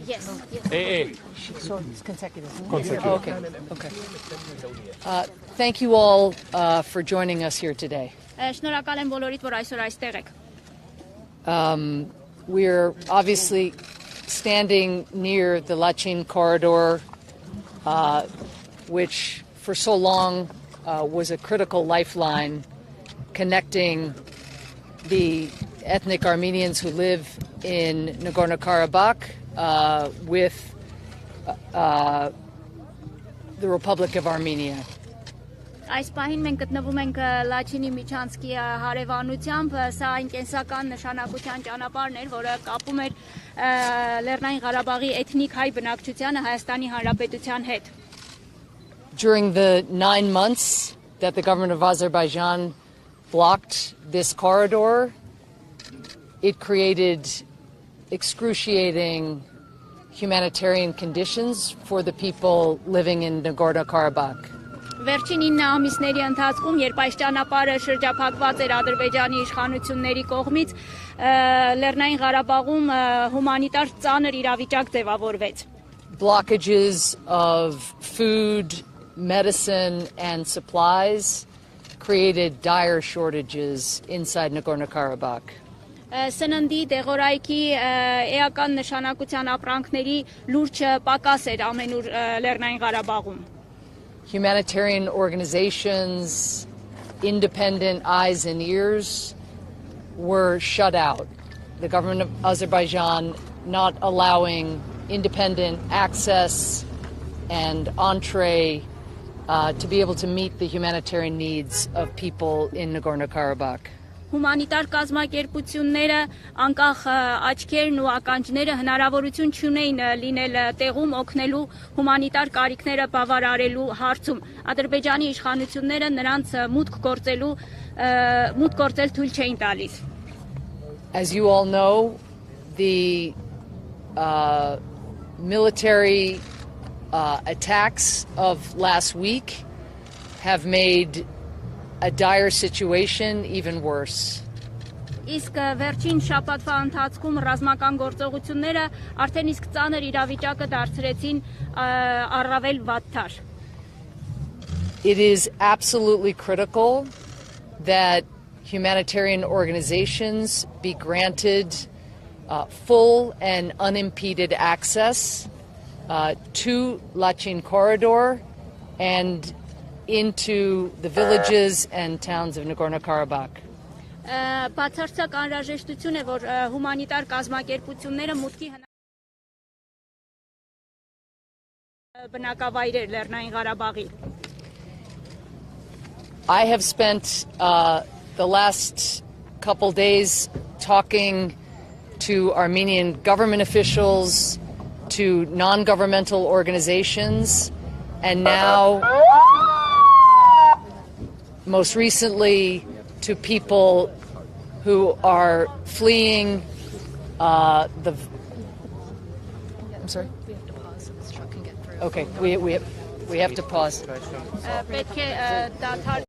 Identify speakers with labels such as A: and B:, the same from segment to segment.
A: Yes.
B: So it's consecutive. Okay. Thank you all for joining us here today.
A: Շնորհակալ եմ բոլորիդ, որ այսօր այստեղ եք։
B: We're obviously standing near the Lachin corridor, which for so long was a critical lifeline connecting the ethnic Armenians who live in Nagorno-Karabakh with the Republic of Armenia.
A: Այս պահին մենք գտնվում ենք Լաչինի միջանցքի հարևանությամբ, սա այն կենսական նշանակության ճանապարհն էր, որը կապում էր Լեռնային Ղարաբաղի էթնիկ հայ բնակչությանը Հայաստանի Հանրապետության հետ։
B: During the 9 months that the government of Azerbaijan blocked this corridor, it created excruciating humanitarian conditions for the people living in Nagorno-Karabakh.
A: Վերջին 9 ամիսների ընթացքում, երբ այս ճանապարհը շրջափակված էր Ադրբեջանի իշխանությունների կողմից, Լեռնային Ղարաբաղում հումանիտար ծանր իրավիճակ ձևավորվեց։
B: Blockages of food, medicine, and supplies created dire shortages inside Nagorno-Karabakh.
A: Սննդի, դեղորայքի, էական նշանակության ապրանքների լուրջ պակաս էր ամենուր Լեռնային Ղարաբաղում։
B: Humanitarian organizations, independent eyes and ears were shut out. The government of Azerbaijan not allowing independent access and entree to be able to meet the humanitarian needs of people in Nagorno-Karabakh.
A: Հումանիտար կազմակերպությունները, անկախ աչքերն ու ականջները հնարավորություն չունեին լինել տեղում օգնելու հումանիտար կարիքները բավարարելու հարցում։ Ադրբեջանի իշխանությունները նրանց մուտք գործել թույլ չէին տալիս։
B: As you all know, the military attacks of last week have made a dire situation even worse.
A: Իսկ վերջին շաբաթվա ընթացքում ռազմական գործողությունները արդեն իսկ ծանր իրավիճակը դարձրեցին առավել վատթար։
B: It is absolutely critical that humanitarian organizations be granted full and unimpeded access to Lachin corridor and into the villages and towns of Nagorno-Karabakh.
A: Բացարձակ անհրաժեշտություն է, որ հումանիտար կազմակերպությունները մուտքի բնակավայրեր Լեռնային Ղարաբաղի։
B: I have spent the last couple days talking to Armenian government officials, to non-governmental organizations, and now most recently to people who are fleeing I'm sorry?
C: We have to pause so this truck can get through.
B: Okay, we have to pause.
A: Պետք է դադար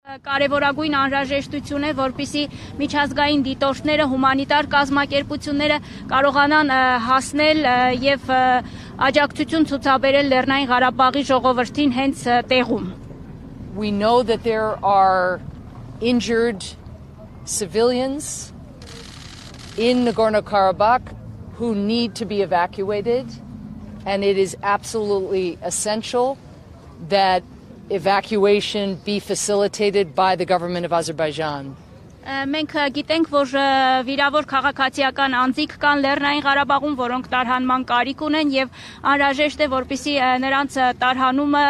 A: Կարևորագույն անհրաժեշտություն է, որպեսզի միջազգային դիտորդները, հումանիտար կազմակերպությունները կարողանան հասնել եւ աջակցություն ցուցաբերել Լեռնային Ղարաբաղի ժողովրդին հենց տեղում։
B: We know that there are injured civilians in Nagorno-Karabakh who need to be evacuated, and it is absolutely essential that evacuation be facilitated by the government of Azerbaijan.
A: Մենք գիտենք, որ վիրավոր քաղաքացիական անձիկ կան Լեռնային Ղարաբաղում, որոնք տարհանման կարիք ունեն եւ անհրաժեշտ է, որպեսզի նրանց տարհանումը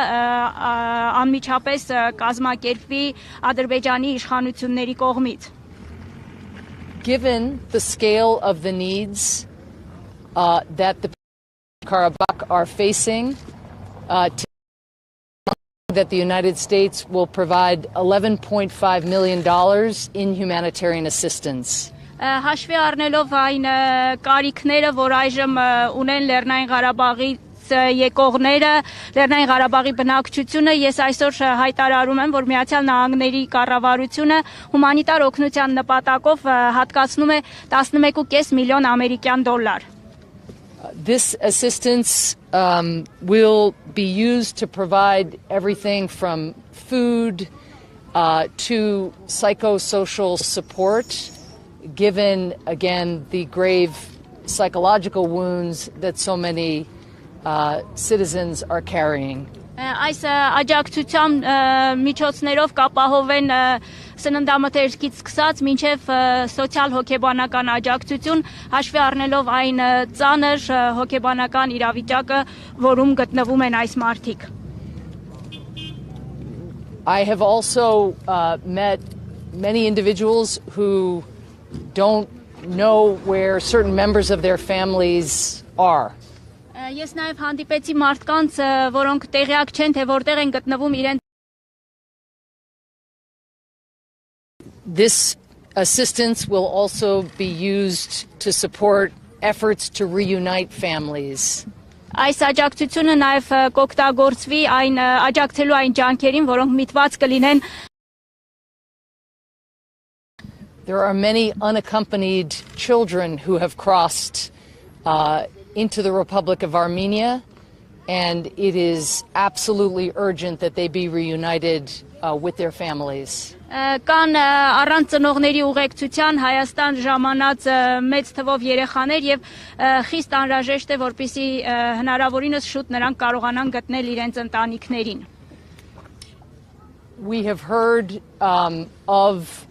A: անմիջապես կազմակերպվի Ադրբեջանի իշխանությունների կողմից։
B: Given the scale of the needs that the Karabakh are facing, that the United States will provide $11.5 million in humanitarian assistance.
A: Հաշվի առնելով այն կարիքները, որ այժմ ունեն Լեռնային Ղարաբաղից եկողները, Լեռնային Ղարաբաղի բնակչությունը, ես այսօր հայտարարում եմ, որ Միացյալ Նահանգների կառավարությունը հումանիտար օգնության նպատակով հատկացնում է 11.5 միլիոն ամերիկյան դոլար։
B: This assistance will be used to provide everything from food to psychosocial support, given, again, the grave psychological wounds that so many citizens are carrying.
A: Այս աջակցության միջոցներով կապահովեն սննդամթերքից սկսած մինչև սոցիալ-հոգեբանական աջակցություն, հաշվի առնելով այն ծանր հոգեբանական իրավիճակը, որում գտնվում են այս մարդիկ։
B: I have also met many individuals who don't know where certain members of their families are.
A: Ես նաև հանդիպեցի մարդկանց, որոնք տեղյակ չեն, թե որտեղ են գտնվում իրենց։
B: This assistance will also be used to support efforts to reunite families.
A: Այս աջակցությունը նաև կօգտագործվի այն աջակցելու այն ջանքերին, որոնք միտված կլինեն։
B: There are many unaccompanied children who have crossed into the Republic of Armenia, and it is absolutely urgent that they be reunited with their families.
A: Կան առանց ծնողների ուղեկցության Հայաստան ժամանած մեծ թվով երեխաներ եւ խիստ անհրաժեշտ է, որպեսզի հնարավորինս շուտ նրանք կարողանան գտնել իրենց ընտանիքներին։
B: We have heard of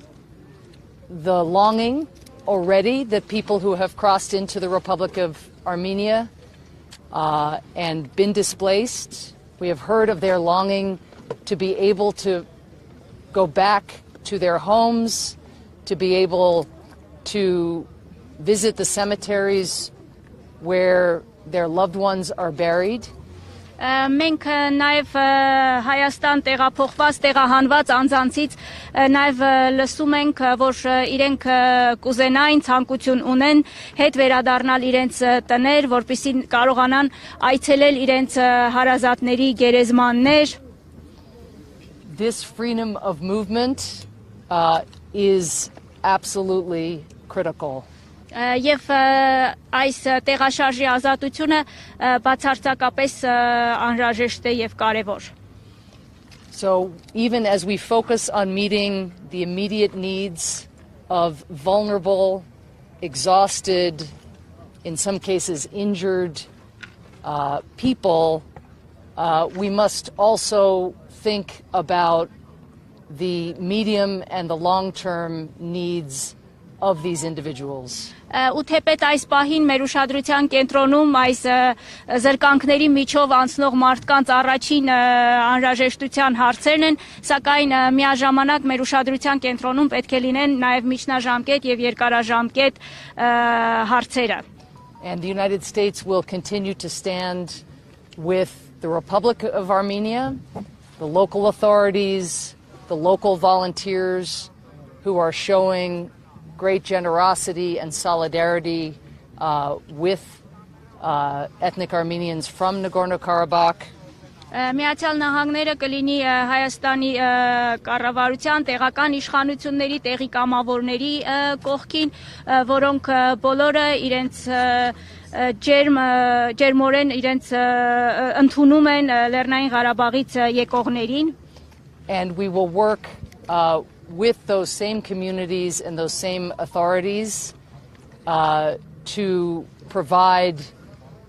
B: the longing already that people who have crossed into the Republic of Armenia and been displaced. We have heard of their longing to be able to go back to their homes, to be able to visit the cemeteries where their loved ones are buried.
A: Մենք նաև Հայաստան տեղափոխված, տեղահանված անձանցից նաև լսում ենք, որ իրենք կուզենային ցանկություն ունեն հետ վերադառնալ իրենց տներ, որպեսզի կարողանան այցելել իրենց հարազատների գերեզմաններ։
B: This freedom of movement is absolutely critical.
A: Եվ այս տեղաշարժի ազատությունը բացարձակապես անհրաժեշտ է եւ կարեւոր։
B: So even as we focus on meeting the immediate needs of vulnerable, exhausted, in some cases injured people, we must also think about the medium and the long-term needs of these individuals.
A: Ու թեպետ այս պահին մեր ուշադրության կենտրոնում այս զրկանքների միջով անցնող մարդկանց առաջին անհրաժեշտության հարցերն են, սակայն միաժամանակ մեր ուշադրության կենտրոնում պետք է լինեն նաև միջնաժամկետ եւ երկարաժամկետ հարցերը։
B: And the United States will continue to stand with the Republic of Armenia, the local authorities, the local volunteers who are showing great generosity and solidarity with ethnic Armenians from Nagorno-Karabakh.
A: Միացյալ Նահանգները կլինի Հայաստանի կառավարության տեղական իշխանությունների, տեղի կամավորների կողքին, որոնք բոլորը իրենց ջերմորեն իրենց ընդունում են Լեռնային Ղարաբաղից եկողներին.
B: And we will work with those same communities and those same authorities to provide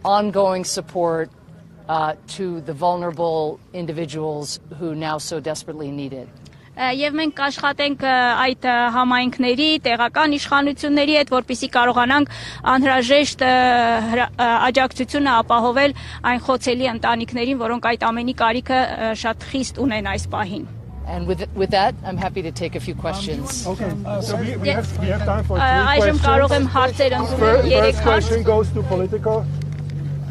B: ongoing support to the vulnerable individuals who now so desperately need it.
A: Եվ մենք կաշխատենք այդ համայնքների, տեղական իշխանությունների հետ, որպեսզի կարողանանք անհրաժեշտ աջակցությունը ապահովել այն խոցելի ընտանիքներին, որոնք այդ ամենի կարիքը շատ խիստ ունեն այս պահին.
B: And with that, I'm happy to take a few questions.
D: Okay, so we have time for
A: Այժմ կարող եմ հարցեր ընդունել 3
D: First question goes to political.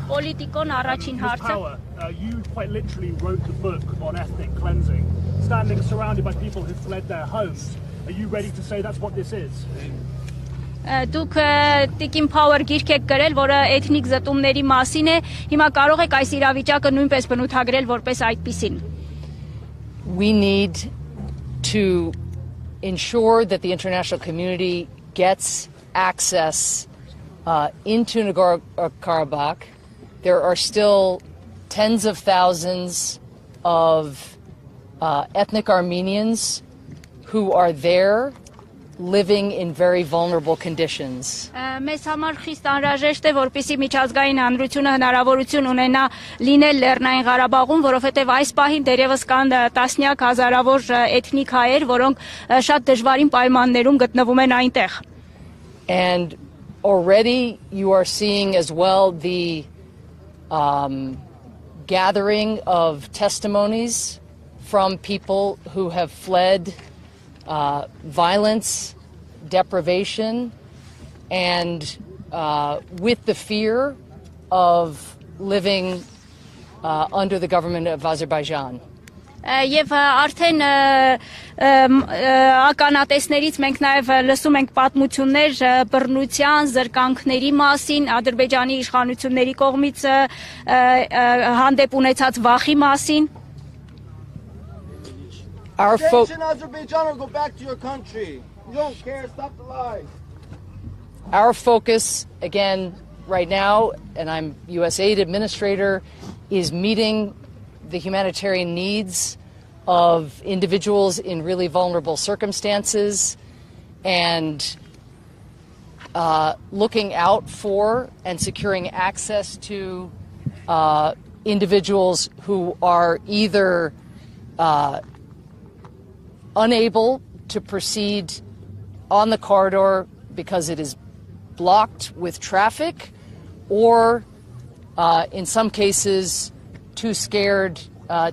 A: Պոլիտիկոն առաջին հարցը.
E: Power, you quite literally wrote the book on ethnic cleansing, standing surrounded by people who fled their homes. Are you ready to say that's what this is?
A: Դուք Տիկին Փաուեր գիրք եք գրել, որը էթնիկ զտումների մասին է, հիմա կարող եք այս իրավիճակը նույնպես բնութագրել որպես այդպիսին.
B: We need to ensure that the international community gets access into Nagorno-Karabakh. There are still tens of thousands of ethnic Armenians who are there living in very vulnerable conditions.
A: Մեզ համար խիստ անհրաժեշտ է, որպեսզի միջազգային հանրությունը հնարավորություն ունենա լինել Լեռնային Ղարաբաղում, որովհետև այս պահին դերևս կան տասնյակ հազարավոր էթնիկ հայեր, որոնք շատ դժվարին պայմաններում գտնվում են այնտեղ.
B: And already you are seeing as well the gathering of testimonies from people who have fled violence, deprivation, and with the fear of living under the government of Azerbaijan.
A: Եվ արդեն ականատեսներից մենք նաև լսում ենք պատմություններ բռնության, զրկանքների մասին, Ադրբեջանի իշխանությունների կողմից հանդեպ ունեցած վախի մասին.
F: Attention, Azerbaijan, or go back to your country. You don't care. Stop the lies.
B: Our focus, again, right now, and I'm U.S. aid administrator, is meeting the humanitarian needs of individuals in really vulnerable circumstances and looking out for and securing access to individuals who are either unable to proceed on the corridor because it is blocked with traffic, or in some cases too scared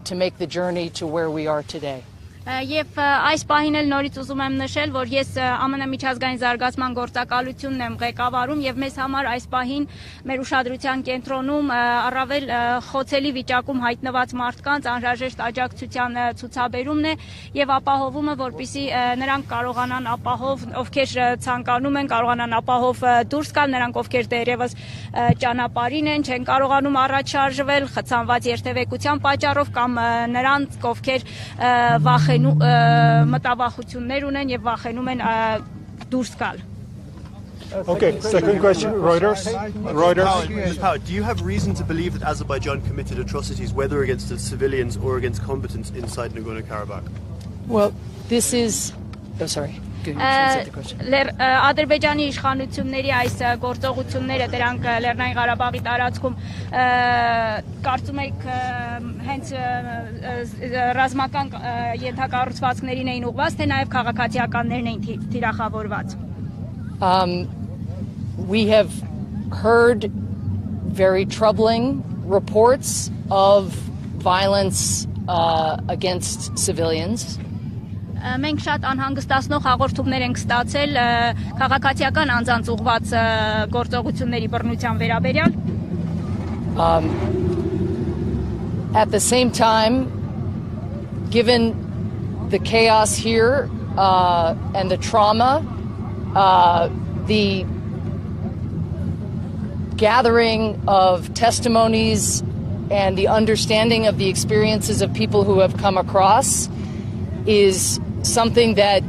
B: to make the journey to where we are today.
A: Եվ այս պահին էլ նորից ուզում եմ նշել, որ ես ԱՄՆ միջազգային զարգացման գործակալությունն եմ ղեկավարում եւ մեզ համար այս պահին մեր ուշադրության կենտրոնում առավել խոցելի վիճակում հայտնված մարդկանց անհրաժեշտ աջակցության ցուցաբերումն է եւ ապահովումը, որպեսզի նրանք կարողանան ապահով, ովքեր ցանկանում են, կարողանան ապահով դուրս գալ, նրանք ովքեր դերևս ճանապարհին են, չեն կարողանում առաջ շարժվել խցանված երթևեկության պատճառով կամ նրանց, ովքեր մտավախություններ ունեն եւ վախենում են դուրս գալ.
D: Okay, second question, Reuters.
G: Ms. Power, do you have reason to believe that Azerbaijan committed atrocities, whether against the civilians or against combatants inside Nagorno-Karabakh?
B: Well, this is... Oh, sorry. Can you translate the question?
A: Ադրբեջանի իշխանությունների այս գործողությունները դրանք Լեռնային Ղարաբաղի տարածքում կարծում եք հենց ռազմական ենթակառուցվածքներին էին ուղղված, թե նաև քաղաքացիականներն էին թիրախավորված.
B: We have heard very troubling reports of violence against civilians.
A: Մենք շատ անհանգստացնող հաղորդումներ ենք ստացել քաղաքացիական անձանց ուղղված գործողությունների բռնության վերաբերյալ.
B: At the same time, given the chaos here and the trauma, the gathering of testimonies and the understanding of the experiences of people who have come across is something that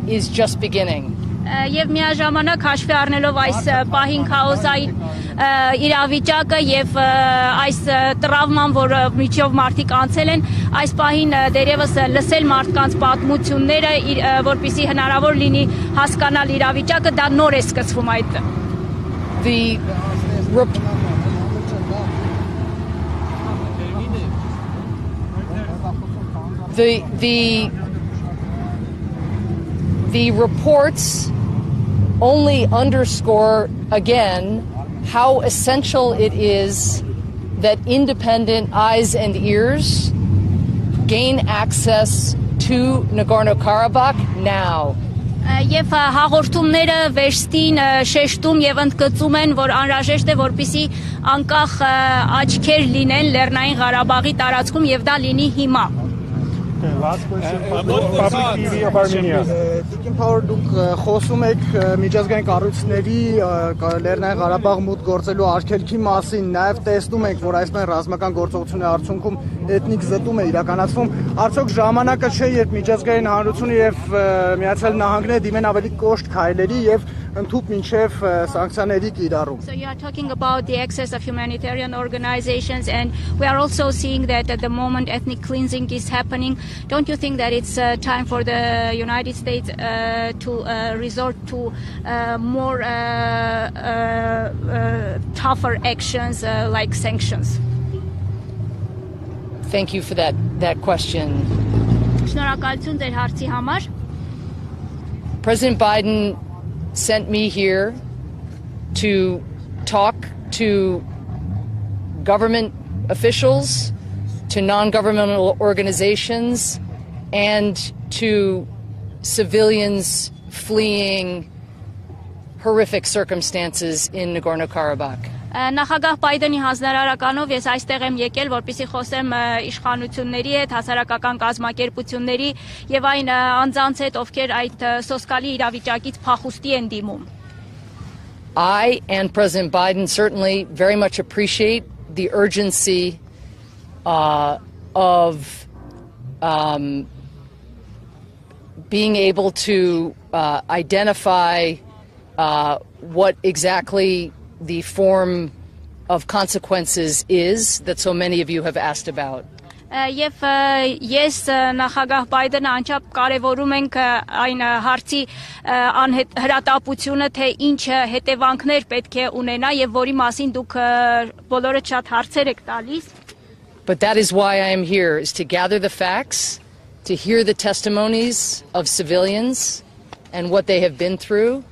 B: is just beginning.
A: Եվ միաժամանակ հաշվի առնելով այս պահին քաոսային իրավիճակը եւ այս տրավման, որը միջով մարդիկ անցել են, այս պահին դերևս լսել մարդկանց պատմությունները, որպեսզի հնարավոր լինի հասկանալ իրավիճակը, դա նոր է սկսվում այդ։
B: The reports only underscore again how essential it is that independent eyes and ears gain access to Nagorno-Karabakh now.
A: Եվ հաղորդումները վերստին շեշտում եւ ընդգծում են, որ անհրաժեշտ է, որպեսզի անկախ աչքեր լինեն Լեռնային Ղարաբաղի տարածքում եւ դա լինի հիմա։
D: Last question, Public TV of Armenia.
H: Տիկին Փաուեր, դուք խոսում եք միջազգային կառույցների Լեռնային Ղարաբաղ մուտք գործելու արգելքի մասին, նաև տեսնում ենք, որ այսպես ռազմական գործողությունների արդյունքում էթնիկ զտում է իրականացվում։ Արդյոք ժամանակը չէ, երբ միջազգային հանրությունը եւ Միացյալ Նահանգները դիմեն ավելի կոշտ քայլերի եւ ընդհուպ մինչև սանկցիաների կիրառում։
A: So you are talking about the access of humanitarian organizations, and we are also seeing that at the moment ethnic cleansing is happening. Don't you think that it's time for the United States to resort to more tougher actions like sanctions?
B: Thank you for that question.
A: Շնորհակալություն ձեր հարցի համար։
B: President Biden sent me here to talk to government officials, to non-governmental organizations, and to civilians fleeing horrific circumstances in Nagorno-Karabakh.
A: Նախագահ Բայդենի հանձնարարականով ես այստեղ եմ եկել, որպեսզի խոսեմ իշխանությունների հետ, հասարակական կազմակերպությունների եւ այն անձանց հետ, ովքեր այդ սոսկալի իրավիճակից փախուստի են դիմում։
B: I and President Biden certainly very much appreciate the urgency of being able to identify what exactly the form of consequences is that so many of you have asked about.
A: Եվ ես նախագահ Բայդենը անչափ կարևորում ենք այն հարցի հրատապությունը, թե ինչ հետևանքներ պետք է ունենա եւ որի մասին դուք բոլորը շատ հարցեր եք տալիս.
B: But that is why I am here, is to gather the facts, to hear the testimonies of civilians and what they have been through,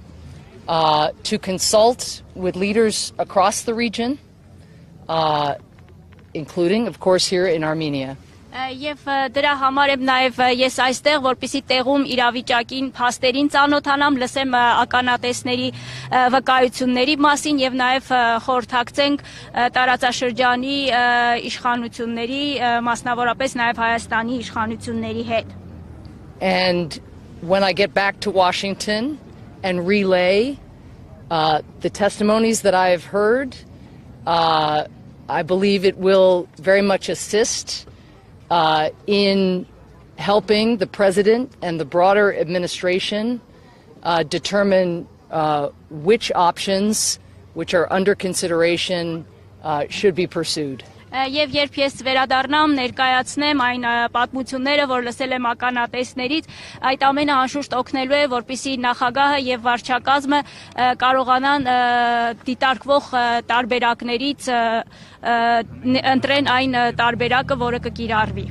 B: to consult with leaders across the region, including, of course, here in Armenia.
A: Եվ դրա համար եմ նաև ես այստեղ, որպեսզի տեղում իրավիճակին, փաստերին ծանոթանամ, լսեմ ականատեսների վկայությունների մասին եւ նաև խորհրդակցենք տարածաշրջանի իշխանությունների, մասնավորապես նաև Հայաստանի իշխանությունների հետ.
B: And when I get back to Washington and relay the testimonies that I have heard, I believe it will very much assist in helping the president and the broader administration determine which options which are under consideration should be pursued.
A: Եվ երբ ես վերադառնամ, ներկայացնեմ այն պատմությունները, որ լսել եմ ականատեսներից, այդ ամենը անշուշտ օգնելու է, որպեսզի նախագահը եւ վարչակազմը կարողանան դիտարկվող տարբերակներից ընտրեն այն տարբերակը, որը կկիրառվի.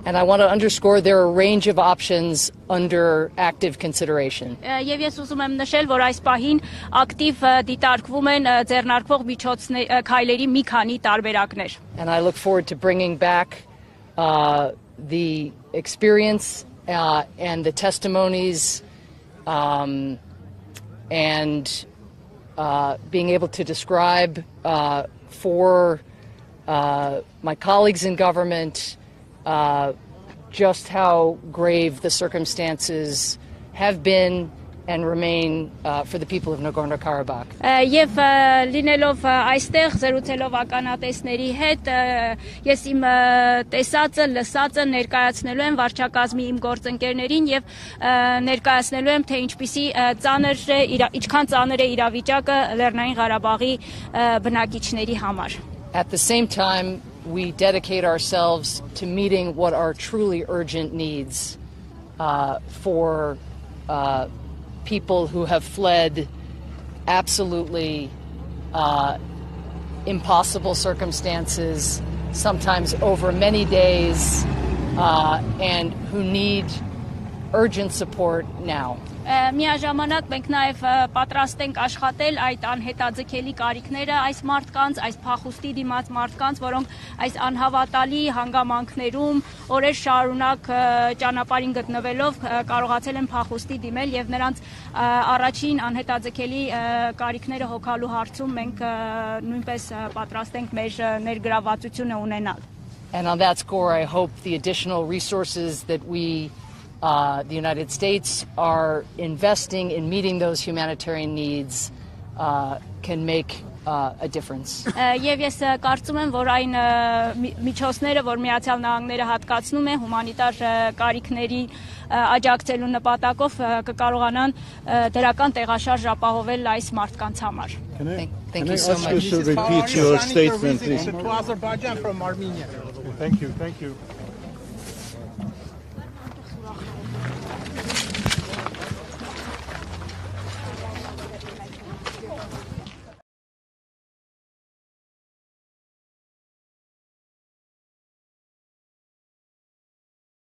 B: And I want to underscore there are a range of options under active consideration.
A: Եվ ես ուզում եմ նշել, որ այս պահին ակտիվ դիտարկվում են ձեռնարկվող քայլերի մի քանի տարբերակներ.
B: And I look forward to bringing back the experience and the testimonies and being able to describe for my colleagues in government just how grave the circumstances have been and remain for the people of Nagorno-Karabakh.
A: Եվ լինելով այստեղ զրուցելով ականատեսների հետ ես իմ տեսածը, լսածը ներկայացնելու եմ վարչակազմի իմ գործընկերներին եւ ներկայացնելու եմ թե ինչքան ծանր է իրավիճակը Լեռնային Ղարաբաղի բնակիչների համար.
B: At the same time, we dedicate ourselves to meeting what are truly urgent needs for people who have fled absolutely impossible circumstances, sometimes over many days, and who need urgent support now.
A: Միաժամանակ մենք նաև պատրաստ ենք աշխատել այդ անհետաձգելի կարիքները այս մարդկանց, այս փախուստի դիմաց մարդկանց, որոնք այս անհավատալի հանգամանքներում օրեր շարունակ ճանապարհին գտնվելով կարողացել են փախուստի դիմել եւ նրանց առաջին անհետաձգելի կարիքները հոգալու հարցում մենք նույնպես պատրաստ ենք մեր ներգրավվածությունը ունենալ.
B: And on that score, I hope the additional resources that the United States are investing in meeting those humanitarian needs can make a difference.
A: Եվ ես կարծում եմ, որ այն միջոցները, որ Միացյալ Նահանգները հատկացնում է հումանիտար կարիքների աջակցելու նպատակով կկարողանան դրական տեղաշարժ ապահովել այս մարդկանց համար.
B: Thank you so much.
D: Repeat your statement, please.
H: To Azerbaijan from Armenia.
D: Thank you.